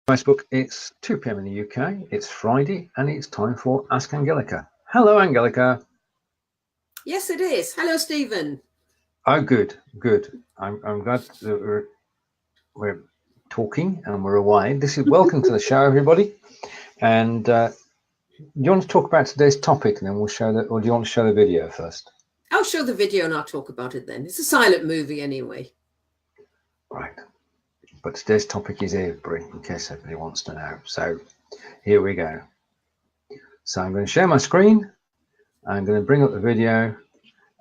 Facebook. It's 2 p.m. in the UK. It's Friday and it's time for Ask Angelika. Hello, Angelika. Yes, it is. Hello, Stephen. Oh, good. I'm glad that we're talking and we're away. This is welcome to the show, everybody. And you want to talk about today's topic, and then we'll show that, or do you want to show the video first? I'll show the video and I'll talk about it then. It's a silent movie anyway. Right. But today's topic is Avebury, in case anybody wants to know. So here we go. So I'm going to share my screen. I'm going to bring up the video,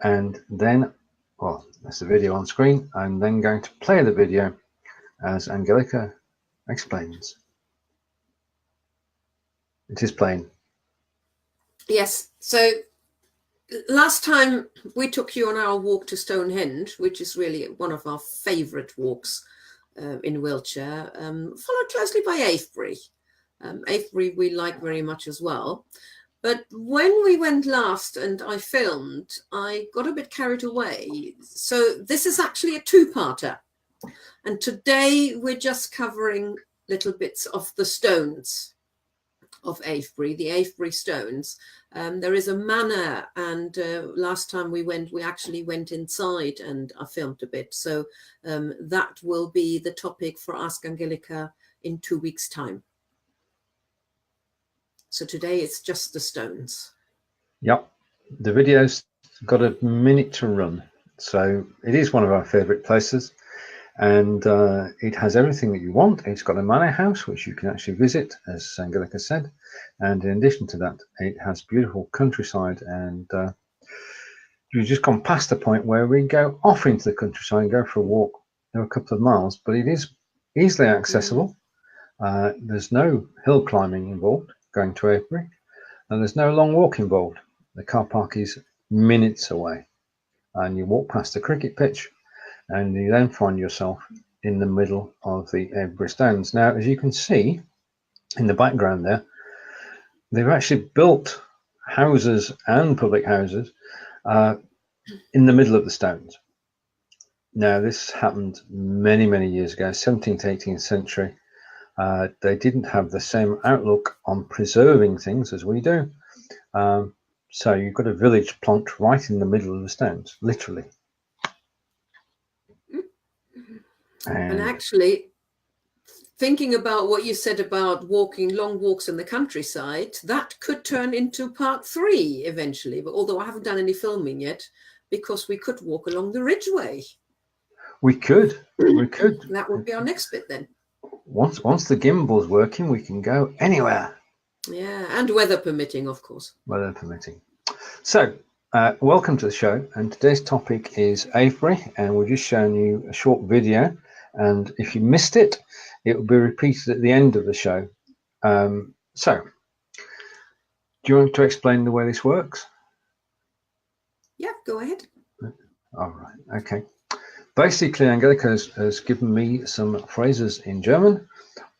and then, well, that's the video on screen. I'm then going to play the video as Angelika explains. It is playing. Yes. So last time we took you on our walk to Stonehenge, which is really one of our favourite walks in Wiltshire, followed closely by Avebury. Avebury we like very much as well. But when we went last and I filmed, I got a bit carried away. So this is actually a two-parter. And today we're just covering little bits of the stones of Avebury, the Avebury stones. There is a manor, and last time we actually went inside and I filmed a bit. So that will be the topic for Ask Angelika in 2 weeks' time. So today it's just the stones. Yep, the video's got a minute to run. So it is one of our favourite places, and it has everything that you want. It's got a manor house, which you can actually visit, as Angelika said. And in addition to that, it has beautiful countryside, and you've just gone past the point where we go off into the countryside and go for a walk. There are a couple of miles, but it is easily accessible. There's no hill climbing involved going to Avebury, and there's no long walk involved. The car park is minutes away, and you walk past the cricket pitch, and you then find yourself in the middle of the Avebury stones. Now, as you can see in the background there, they've actually built houses and public houses in the middle of the stones. Now, this happened many years ago, 17th, 18th century. They didn't have the same outlook on preserving things as we do. So you've got a village plonked right in the middle of the stones, literally. And actually, thinking about what you said about walking long walks in the countryside, that could turn into part 3 eventually. But although I haven't done any filming yet, because we could walk along the Ridgeway. We could. That would be our next bit then. Once the gimbal's working, we can go anywhere. Yeah, and weather permitting, of course. Weather permitting. So, welcome to the show. And today's topic is Avebury, and we're just showing you a short video. And if you missed it, it will be repeated at the end of the show. So, do you want to explain the way this works? Yeah, go ahead. All right. Okay. Basically, Angelika has given me some phrases in German.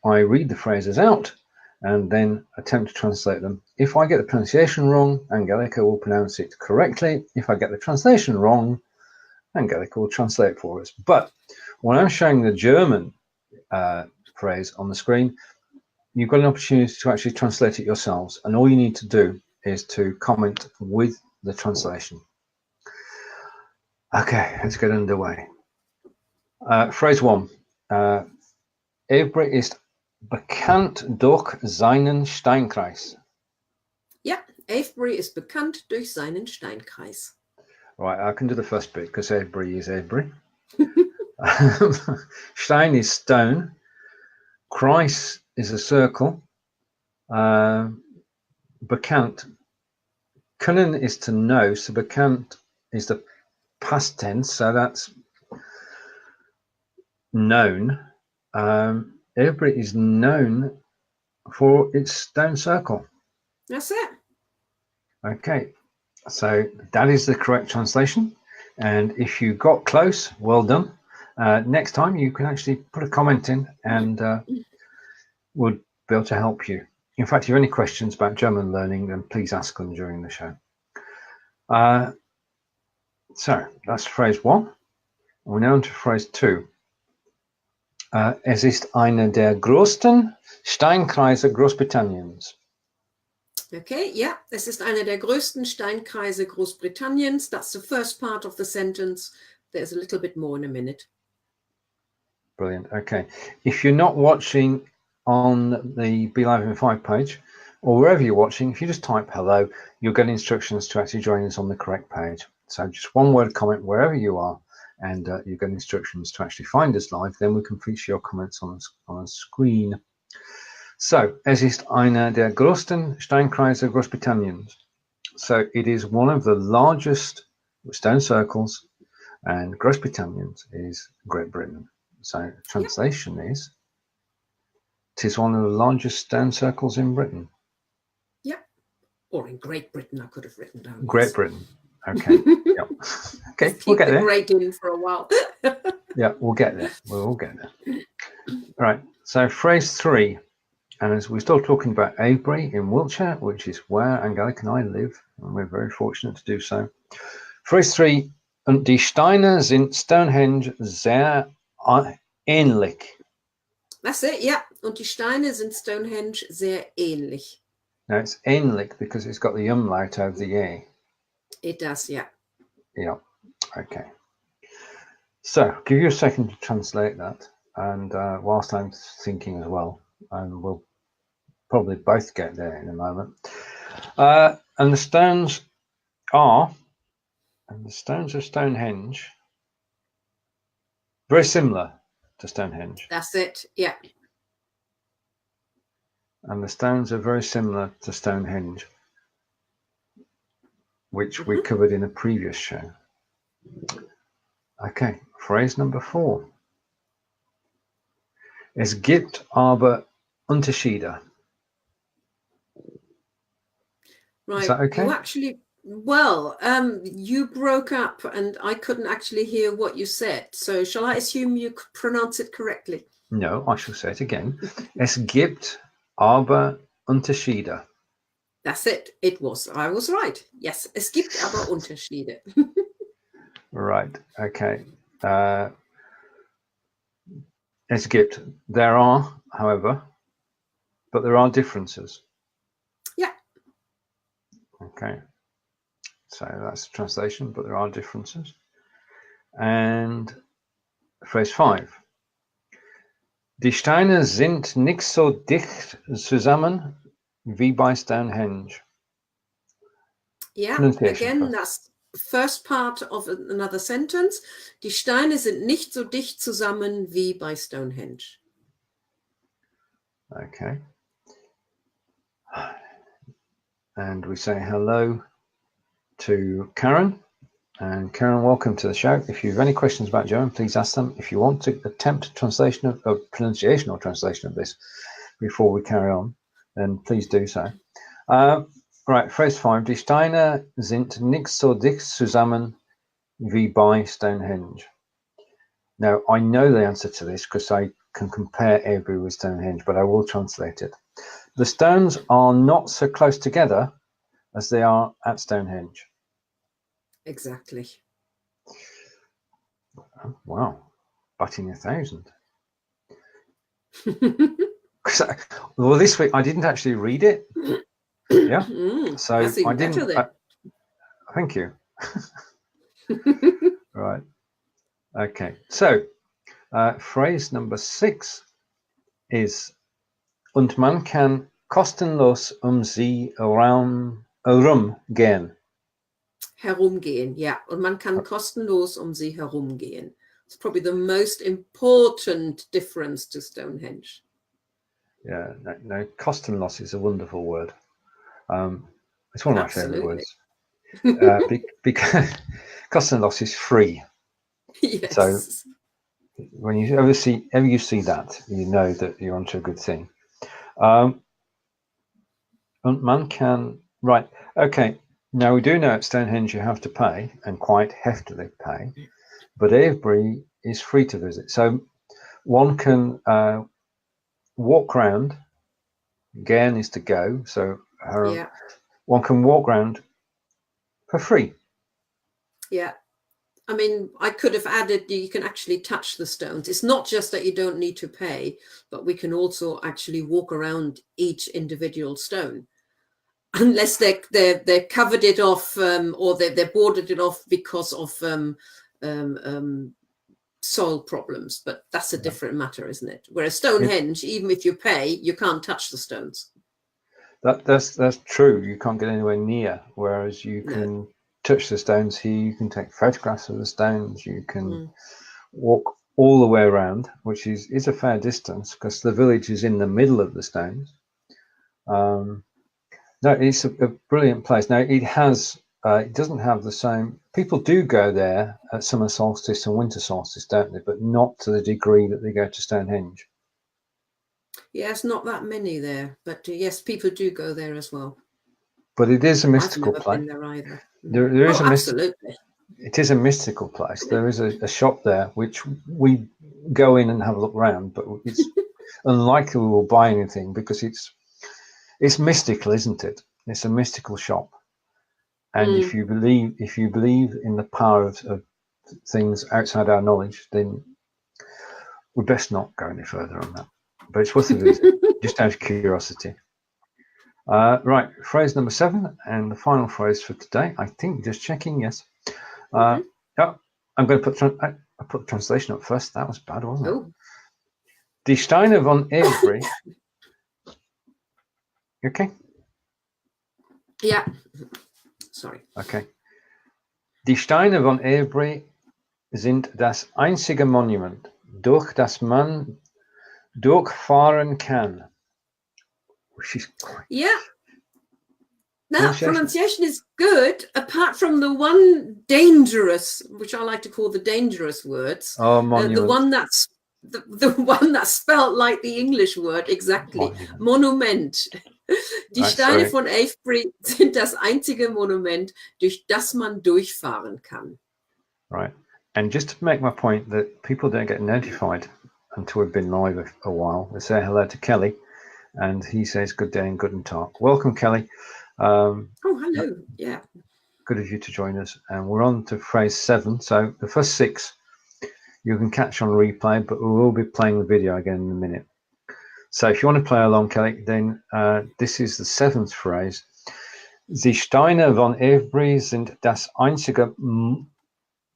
I read the phrases out and then attempt to translate them. If I get the pronunciation wrong, Angelika will pronounce it correctly. If I get the translation wrong, Angelika will translate for us. But when I'm showing the German phrase on the screen, you've got an opportunity to actually translate it yourselves. And all you need to do is to comment with the translation. Okay, let's get underway. Phrase 1. Avebury ist bekannt durch seinen Steinkreis. Yeah, Avebury is bekannt durch seinen Steinkreis. Right, I can do the first bit because Avebury is Avebury. Stein is stone. Kreis is a circle. Bekannt. Können is to know, so bekannt is the past tense, so that's known. Avebury is known for its stone circle. That's it. Okay, so that is the correct translation. And if you got close, well done. Next time you can actually put a comment in, and we'll be able to help you. In fact, if you have any questions about German learning, then please ask them during the show. So that's phrase 1. We're now on to phrase 2. Es ist einer der größten Steinkreise Großbritanniens. Okay, yeah, es ist einer der größten Steinkreise Großbritanniens. That's the first part of the sentence. There's a little bit more in a minute. Brilliant. Okay. If you're not watching on the Be Live in 5 page, or wherever you're watching, if you just type hello, you'll get instructions to actually join us on the correct page. So just one word comment wherever you are, and you get instructions to actually find us live. Then we can feature your comments on a screen. So, es ist einer der größten Steinkreise Großbritanniens. So it is one of the largest stone circles, and Großbritanniens is Great Britain. So translation is, it is one of the largest stone circles in Britain. Yeah, or in Great Britain, I could have written down. Great yes. Britain. Okay. Yep. Okay, we'll get there. Great in for a while. Yeah, we'll get there. We'll get there. All right. So phrase 3, and as we're still talking about Avebury in Wiltshire, which is where Angelika and I live, and we're very fortunate to do so. Phrase 3, und die Steine sind Stonehenge sehr ähnlich. That's it, yeah. Und die Steine sind Stonehenge sehr ähnlich. Now it's ähnlich because it's got the umlaut over the E. It does, yeah. Yeah, okay. So, give you a second to translate that, and whilst I'm thinking as well, and we'll probably both get there in a moment. And the stones of Stonehenge, very similar to Stonehenge. That's it, yeah. And the stones are very similar to Stonehenge, which we covered in a previous show. Okay, phrase number 4. Es gibt aber Unterschiede. Right. Is that okay? You actually, well, you broke up and I couldn't actually hear what you said. So shall I assume you pronounce it correctly? No, I shall say it again. Es gibt aber Unterschiede. That's it. I was right. Yes. Es gibt aber Unterschiede. Right. Okay. Es gibt. There are, however, but there are differences. Yeah. Okay. So that's the translation, but there are differences. And phrase 5. Die Steine sind nicht so dicht zusammen wie bei Stonehenge. Yeah, again, that's the first part of another sentence. Die Steine sind nicht so dicht zusammen wie bei Stonehenge. Okay. And we say hello to Karen. And Karen, welcome to the show. If you have any questions about German, please ask them. If you want to attempt a translation of pronunciation or translation of this before we carry on, then please do so. Right, phrase 5. Die Steine sind nicht so dicht zusammen wie bei Stonehenge. Now, I know the answer to this because I can compare Avebury with Stonehenge, but I will translate it. The stones are not so close together as they are at Stonehenge. Exactly. Oh, wow, batting 1,000. Well, this week I didn't actually read it. Yeah, so I didn't. Thank you. Right. Okay. So, phrase number 6 is: Und man kann kostenlos sie herumgehen. Herumgehen, yeah. Und man kann kostenlos sie herumgehen. It's probably the most important difference to Stonehenge. Yeah, no, kostenlos is a wonderful word. It's one of my favorite words. Because kostenlos is free. Yes. So when you ever you see that, you know that you're onto a good thing. And man can, right, okay. Now we do know at Stonehenge you have to pay, and quite heftily pay, but Avebury is free to visit. So one can walk round. Gehen is to go, so one can walk round for free. Yeah, I mean, I could have added you can actually touch the stones. It's not just that you don't need to pay, but we can also actually walk around each individual stone, unless they're covered it off, or they're boarded it off because of soil problems. But that's a different matter, isn't it? Whereas Stonehenge, even if you pay, you can't touch the stones. That's true. You can't get anywhere near. Whereas you can touch the stones here. You can take photographs of the stones. You can walk all the way around, which is a fair distance because the village is in the middle of the stones. No, it's a brilliant place. Now it has. It doesn't have the same. People do go there at summer solstice and winter solstice, don't they? But not to the degree that they go to Stonehenge. Yes, not that many there, but yes, people do go there as well. But it is a mystical I've never place. been there either. There is absolutely. It is a mystical place. There is a shop there which we go in and have a look around, but it's unlikely we will buy anything because it's mystical, isn't it? It's a mystical shop, and if you believe in the power of things outside our knowledge, then we best not go any further on that. But it's worth a visit, just out of curiosity. Right, phrase number 7, and the final phrase for today. I think just checking. Yes. Oh, I'm going to put the translation up first. That was bad, wasn't it? Die Steine von Avebury. You okay? Yeah. Sorry. Okay. Die Steine von Avebury sind das einzige Monument, durch das man durchfahren kann. Yeah. That pronunciation is good, apart from the one dangerous, which I like to call the dangerous words. Monument. The one that's the one that's spelled like the English word exactly. Monument. Die Steine von Avebury sind das einzige Monument, durch das man durchfahren kann. Right. And just to make my point that people don't get notified until we've been live a while, we say hello to Kelly, and he says good day and guten Tag. Welcome, Kelly. Hello. Yeah. Good of you to join us. And we're on to phrase 7. So the first 6 you can catch on replay, but we will be playing the video again in a minute. So if you want to play along, Kelly, then this is the 7th phrase. Die Steine von Avebury sind das einzige,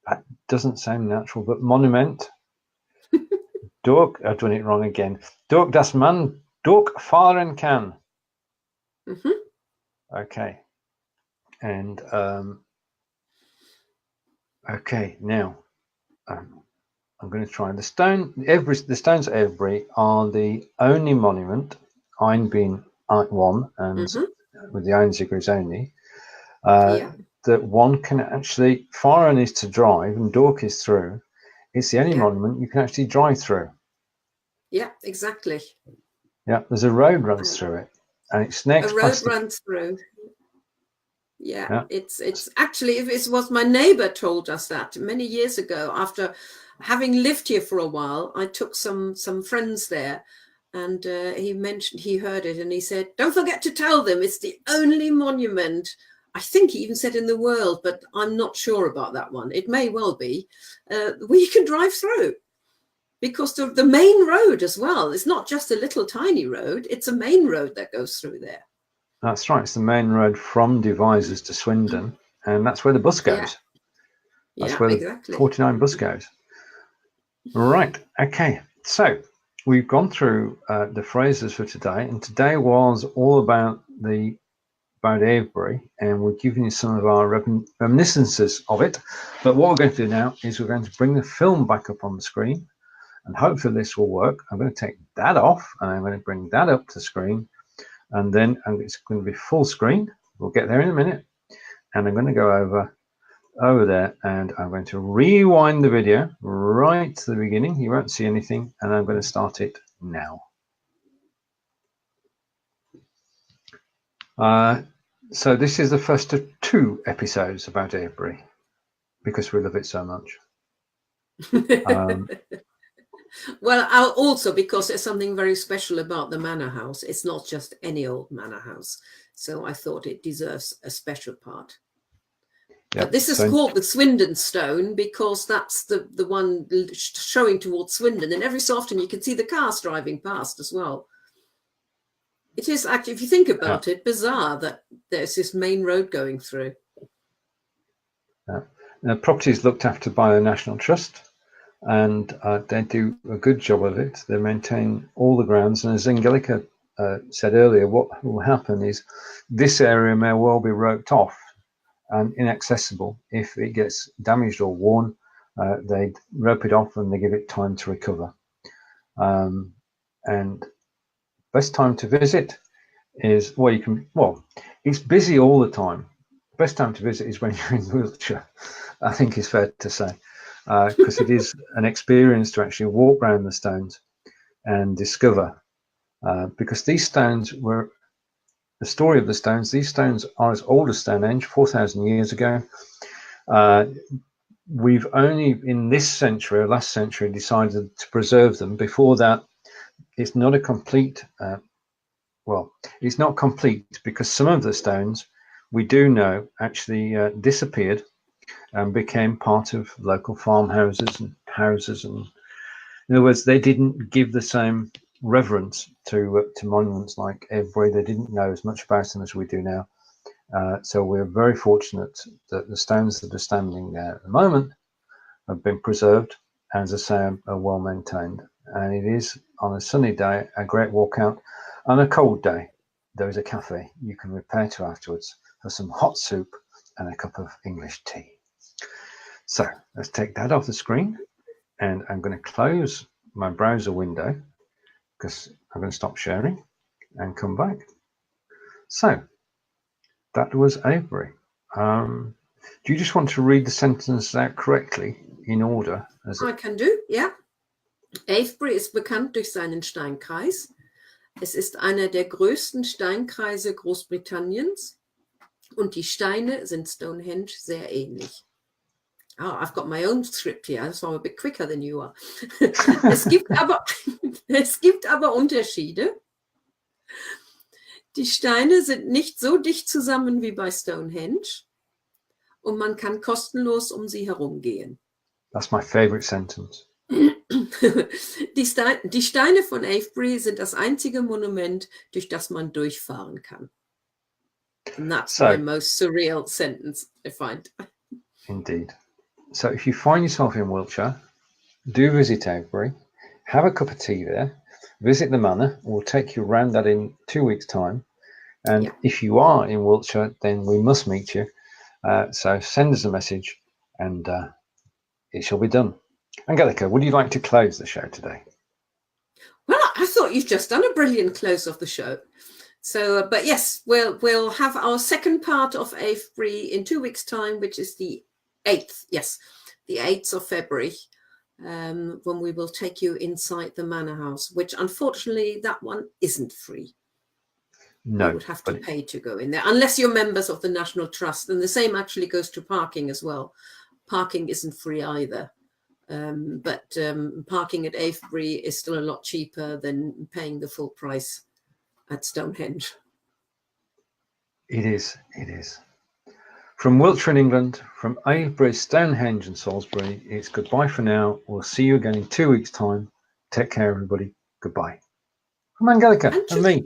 that doesn't sound natural, but monument. I've done it wrong again. Durch das man durchfahren kann. Okay. And okay, now I'm going to try the stone. The stones at Avebury are the only monument, ein being one, and with the einzige is only, that one can actually. Fahren is to drive, and durch is through. It's the only monument you can actually drive through. Yeah, exactly. Yeah, there's a road runs through it, and it's next. A road runs through. Yeah, it's actually, it was my neighbor told us that many years ago. After having lived here for a while, I took some friends there, and he mentioned he heard it, and he said, "Don't forget to tell them it's the only monument." I think he even said in the world, but I'm not sure about that one. It may well be where you can drive through, because the main road as well. It's not just a little tiny road; it's a main road that goes through there. That's right. It's the main road from Devizes to Swindon, and that's where the bus goes. That's where the 49 bus goes. Right. Okay. So we've gone through the phrases for today, and today was all about Avebury, and we're giving you some of our reminiscences of it. But what we're going to do now is we're going to bring the film back up on the screen, and hopefully this will work. I'm going to take that off, and I'm going to bring that up to the screen, and then it's going to be full screen. We'll get there in a minute, and I'm going to go over there, and I'm going to rewind the video right to the beginning. You won't see anything, and I'm going to start it now. So this is the first of 2 episodes about Avebury, because we love it so much. Well, also because there's something very special about the manor house. It's not just any old manor house. So I thought it deserves a special part. But this is called the Swindon stone because that's the one showing towards Swindon, and every so often you can see the cars driving past as well. It is actually, if you think about it, bizarre that there's this main road going through. The property is looked after by the National Trust, and they do a good job of it. They maintain all the grounds, and as Angelika said earlier, what will happen is this area may well be roped off and inaccessible. If it gets damaged or worn, they rope it off and they give it time to recover. And best time to visit is, it's busy all the time. Best time to visit is when you're in Wiltshire, I think is fair to say, because it is an experience to actually walk around the stones and discover, because these stones were the story of the stones. These stones are as old as Stonehenge, 4,000 years ago. We've only in this century, or last century, decided to preserve them. Before that, it's not a complete, it's not complete, because some of the stones we do know actually disappeared and became part of local farmhouses and houses. And in other words, they didn't give the same reverence to monuments like Avebury. They didn't know as much about them as we do now. So we're very fortunate that the stones that are standing there at the moment have been preserved, and as I say, are well maintained. And it is, on a sunny day, a great walk out. On a cold day, there is a cafe you can repair to afterwards for some hot soup and a cup of English tea. So let's take that off the screen, and I'm going to close my browser window because I'm going to stop sharing and come back. So that was Avebury. Do you just want to read the sentence out correctly in order? I can do, ja. Avebury ist bekannt durch seinen Steinkreis. Es ist einer der größten Steinkreise Großbritanniens und die Steine sind Stonehenge sehr ähnlich. Oh, I've got my own script here, so I'm a bit quicker than you are. Es gibt aber Unterschiede. Die Steine sind nicht so dicht zusammen wie bei Stonehenge und man kann kostenlos um sie herumgehen. That's my favorite sentence. Die Steine von Avebury sind das einzige Monument, durch das man durchfahren kann. And that's my most surreal sentence, I find. Indeed. So if you find yourself in Wiltshire, do visit Avebury, have a cup of tea there, visit the manor. We'll take you around that in 2 weeks' time. And if you are in Wiltshire, then we must meet you. So send us a message and it shall be done. Angelika, would you like to close the show today? Well, I thought you've just done a brilliant close of the show. So, but yes, we'll have our second part of Avebury in 2 weeks' time, which is the 8th. Yes, the 8th of February, when we will take you inside the manor house, which unfortunately that one isn't free. No, you would have to pay to go in there, unless you're members of the National Trust. And the same actually goes to parking as well. Parking isn't free either. But parking at Avebury is still a lot cheaper than paying the full price at Stonehenge. It is. From Wiltshire in England, from Avebury, Stonehenge and Salisbury, it's goodbye for now. We'll see you again in 2 weeks' time. Take care, everybody. Goodbye. From Angelika and me.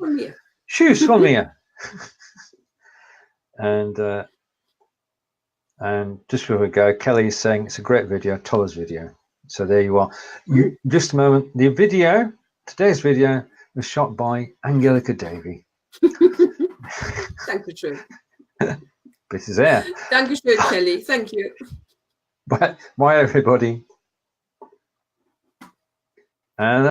Tschüss von mir. And just before we go, Kelly is saying it's a great video, Tola's video. So there you are. Just a moment. Today's video was shot by Angelika Davey. Dankeschön. Bitte sehr. Dankeschön, Kelly. Thank you. Bye everybody. And